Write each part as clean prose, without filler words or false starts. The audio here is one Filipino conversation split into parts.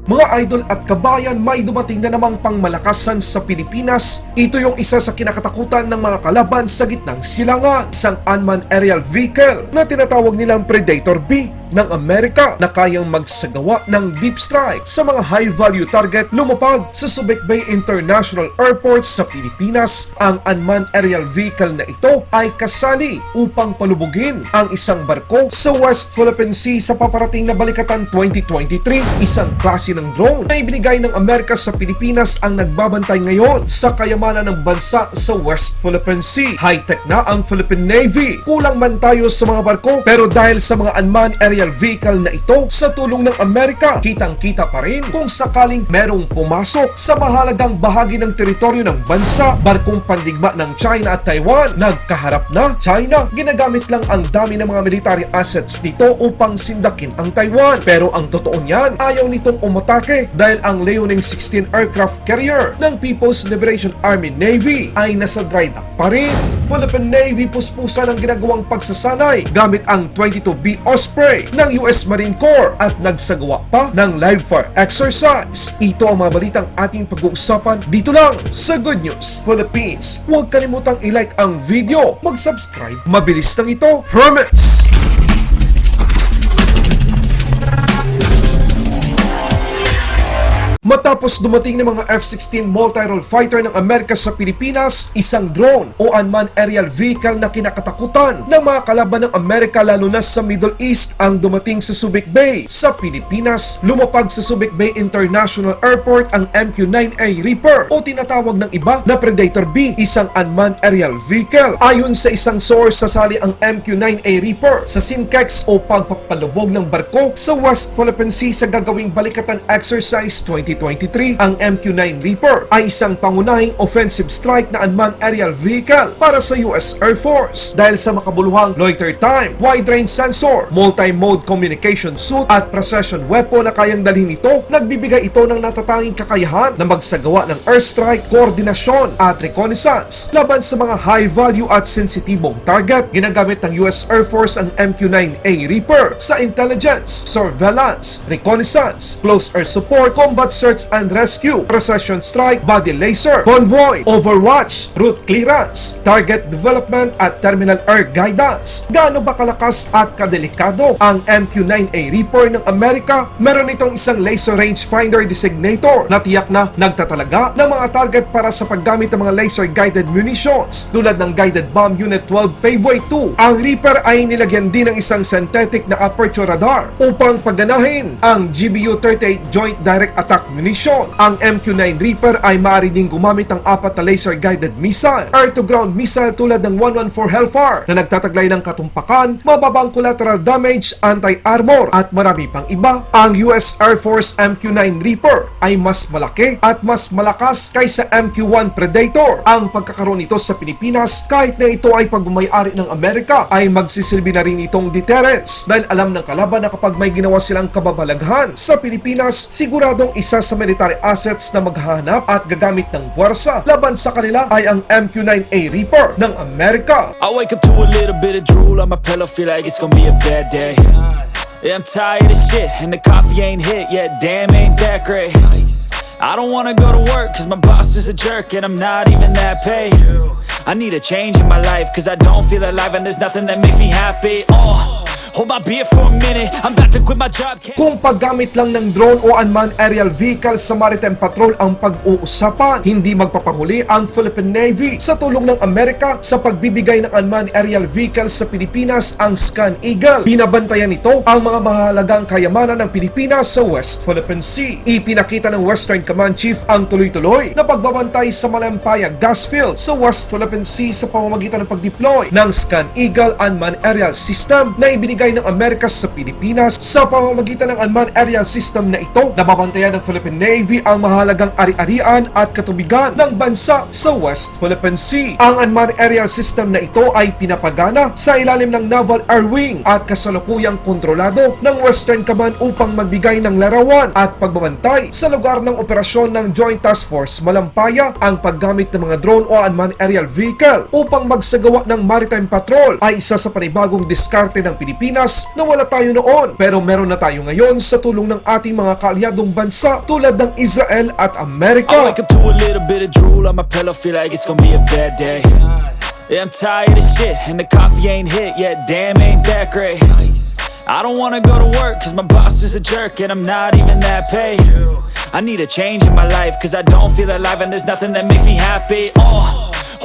Mga idol at kabayan, may dumating na namang pangmalakasan sa Pilipinas. Ito yung isa sa kinakatakutan ng mga kalaban sa gitnang silangan. Isang unmanned aerial vehicle na tinatawag nilang Predator B ng Amerika na kayang magsagawa ng deep strike sa mga high-value target lumapag sa Subic Bay International Airport sa Pilipinas. Ang unmanned aerial vehicle na ito ay kasali upang palubugin ang isang barko sa West Philippine Sea sa paparating na Balikatan 2023. Isang klase ng drone na ibinigay ng Amerika sa Pilipinas ang nagbabantay ngayon sa kayamanan ng bansa sa West Philippine Sea. High-tech na ang Philippine Navy. Kulang mantayo sa mga barko, pero dahil sa mga unmanned aerial vehicle na ito, sa tulong ng Amerika, kitang-kita pa rin kung sakaling merong pumasok sa mahalagang bahagi ng teritoryo ng bansa. Barkong pandigma ng China at Taiwan, nagkaharap na. China, ginagamit lang ang dami ng mga military assets dito upang sindakin ang Taiwan. Pero ang totoo niyan, ayaw nitong umatake dahil ang Leoning 16 aircraft carrier ng People's Liberation Army Navy ay nasa dry dock pa rin. Philippine Navy puspusan ang ginagawang pagsasanay gamit ang 22B Osprey ng US Marine Corps at nagsagawa pa ng live fire exercise. Ito ang mga balitang ating pag-uusapan dito lang sa Good News Philippines. Huwag kalimutang i-like ang video, mag-subscribe, mabilis lang ito, promise! Matapos dumating ng mga F-16 multi-role fighter ng Amerika sa Pilipinas, isang drone o unmanned aerial vehicle na kinakatakutan ng mga kalaban ng Amerika lalo na sa Middle East ang dumating sa Subic Bay sa Pilipinas. Lumapag sa Subic Bay International Airport ang MQ-9A Reaper o tinatawag ng iba na Predator B, isang unmanned aerial vehicle. Ayon sa isang source, sasali ang MQ-9A Reaper sa SINCEX o pagpapalubog ng barko sa West Philippine Sea sa gagawing Balikatan Exercise 2023. Ang MQ-9 Reaper ay isang pangunahing offensive strike na unmanned aerial vehicle para sa US Air Force dahil sa makabuluhang loiter time, wide-range sensor, multi-mode communication suit at precision weapon na kayang dalhin ito. Nagbibigay ito ng natatanging kakayahan na magsagawa ng airstrike, koordinasyon at reconnaissance laban sa mga high-value at sensitibong target. Ginagamit ng US Air Force ang MQ-9A Reaper sa intelligence, surveillance, reconnaissance, close air support, combat search and rescue, precision strike, body laser, convoy, overwatch, route clearance, target development at terminal air guidance. Gaano ba kalakas at kadelikado ang MQ-9A Reaper ng Amerika? Meron itong isang laser range finder designator na tiyak na nagtatalaga ng mga target para sa paggamit ng mga laser guided munitions tulad ng Guided Bomb Unit 12 Paveway 2. Ang Reaper ay nilagyan din ng isang synthetic na aperture radar upang pagganahin ang GBU-38 Joint Direct Attack munition. Ang MQ-9 Reaper ay maaari ding gumamit ng 4 na laser-guided missile, air-to-ground missile tulad ng 114 Hellfire na nagtataglay ng katumpakan, mababang collateral damage, anti-armor at marami pang iba. Ang US Air Force MQ-9 Reaper ay mas malaki at mas malakas kaysa MQ-1 Predator. Ang pagkakaroon nito sa Pilipinas, kahit na ito ay pagmamayari ng Amerika, ay magsisilbi na rin itong deterrence dahil alam ng kalaban na kapag may ginawa silang kababalaghan sa Pilipinas, siguradong isa sa military assets na maghahanap at gagamit ng puwersa laban sa kanila ay ang MQ-9A Reaper ng Amerika. I wake up to a little bit of drool on my pillow, feel like it's gonna be a bad day. Yeah, I'm tired of shit and the coffee ain't hit yet, damn ain't that great. I don't wanna go to work cause my boss is a jerk and I'm not even that paid. I need a change in my life cause I don't feel alive and there's nothing that makes me happy. Hold my beer for a minute, I'm about to quit my job. Kung paggamit lang ng drone o unmanned aerial vehicle sa maritime patrol ang pag-uusapan, hindi magpapahuli ang Philippine Navy sa tulong ng Amerika sa pagbibigay ng unmanned aerial vehicle sa Pilipinas, ang Scan Eagle. Binabantayan nito ang mga mahalagang kayamanan ng Pilipinas sa West Philippine Sea. Ipinakita ng Western Command Chief ang tuloy-tuloy na pagbabantay sa malampayag gas field sa West Philippine Sea sa pamamagitan ng pag-deploy ng Scan Eagle unmanned aerial system na ibinigay ng Amerika sa Pilipinas. Sa pamamagitan ng unmanned aerial system na ito, nababantayan ng Philippine Navy ang mahalagang ari-arian at katubigan ng bansa sa West Philippine Sea. Ang unmanned aerial system na ito ay pinapagana sa ilalim ng Naval Air Wing at kasalukuyang kontrolado ng Western Command upang magbigay ng larawan at pagbabantay sa lugar ng operasyon ng Joint Task Force Malampaya. Ang paggamit ng mga drone o unmanned aerial vehicle upang magsagawa ng maritime patrol ay isa sa panibagong diskarte ng Pilipinas Pilipinas na wala tayo noon, pero meron na tayo ngayon sa tulong ng ating mga kaalyadong bansa tulad ng Israel at I Amerika. wake up to a little bit of drool on my pillow, feel like it's gonna be a bad day. Yeah, I'm tired of shit, and the coffee ain't hit yet, damn, ain't that great. I don't wanna go to work, cause my boss is a jerk, and I'm not even that paid. I need a change in my life, cause I don't feel alive, and there's nothing that makes me happy.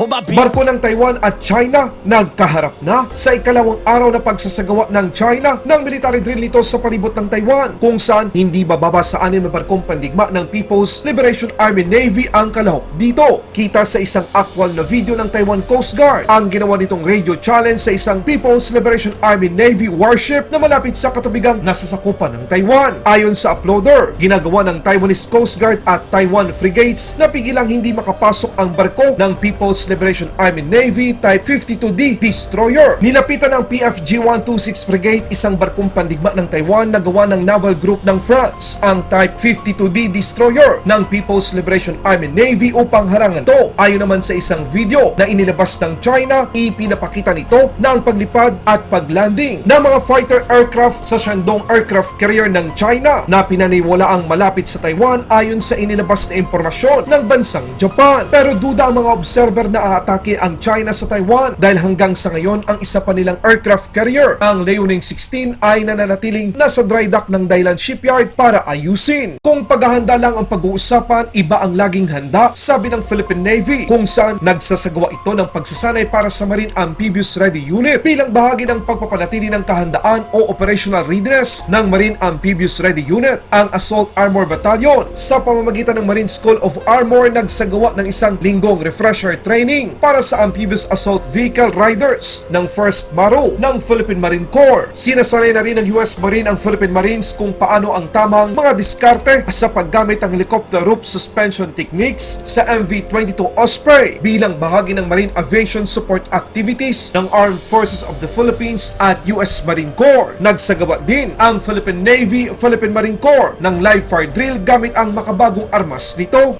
Hold my beat. Barko ng Taiwan at China nagkaharap na sa ikalawang araw na pagsasagawa ng China ng military drill nito sa palibot ng Taiwan, kung saan hindi bababa sa 6 na barkong pandigma ng People's Liberation Army Navy ang kalahok dito. Kita sa isang actual na video ng Taiwan Coast Guard ang ginawa nitong radio challenge sa isang People's Liberation Army Navy warship na malapit sa katubigang nasasakupan ng Taiwan. Ayon sa uploader, ginagawa ng Taiwanese Coast Guard at Taiwan frigates na pigilang hindi makapasok ang barko ng People's Liberation Army Navy Type 52D destroyer. Nilapitan ng PFG-126 frigate, isang barkong pandigma ng Taiwan na gawa ng naval group ng France, ang Type 52D destroyer ng People's Liberation Army Navy upang harangan to. Ayon naman sa isang video na inilabas ng China, ipinapakita nito na ang paglipad at paglanding ng mga fighter aircraft sa Shandong aircraft carrier ng China na pinaniwala ang malapit sa Taiwan ayon sa inilabas na impormasyon ng bansang Japan. Pero duda ang mga observer na aatake ang China sa Taiwan dahil hanggang sa ngayon ang isa pa nilang aircraft carrier, ang Liaoning 16, ay nananatiling nasa dry dock ng Dailan Shipyard para ayusin. Kung paghahanda lang ang pag-uusapan, iba ang laging handa, sabi ng Philippine Navy, kung saan nagsasagawa ito ng pagsasanay para sa Marine Amphibious Ready Unit bilang bahagi ng pagpapanatili ng kahandaan o operational readiness ng Marine Amphibious Ready Unit. Ang Assault Armor Battalion sa pamamagitan ng Marine School of Armor nagsagawa ng isang linggong refresher training para sa Amphibious Assault Vehicle Riders ng 1st Maro ng Philippine Marine Corps. Sinasanay na rin ng US Marine ang Philippine Marines kung paano ang tamang mga diskarte sa paggamit ng helicopter rope suspension techniques sa MV-22 Osprey bilang bahagi ng Marine Aviation Support Activities ng Armed Forces of the Philippines at US Marine Corps. Nagsagawa din ang Philippine Navy, Philippine Marine Corps ng live fire drill gamit ang makabagong armas nito.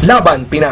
Laban Pinas.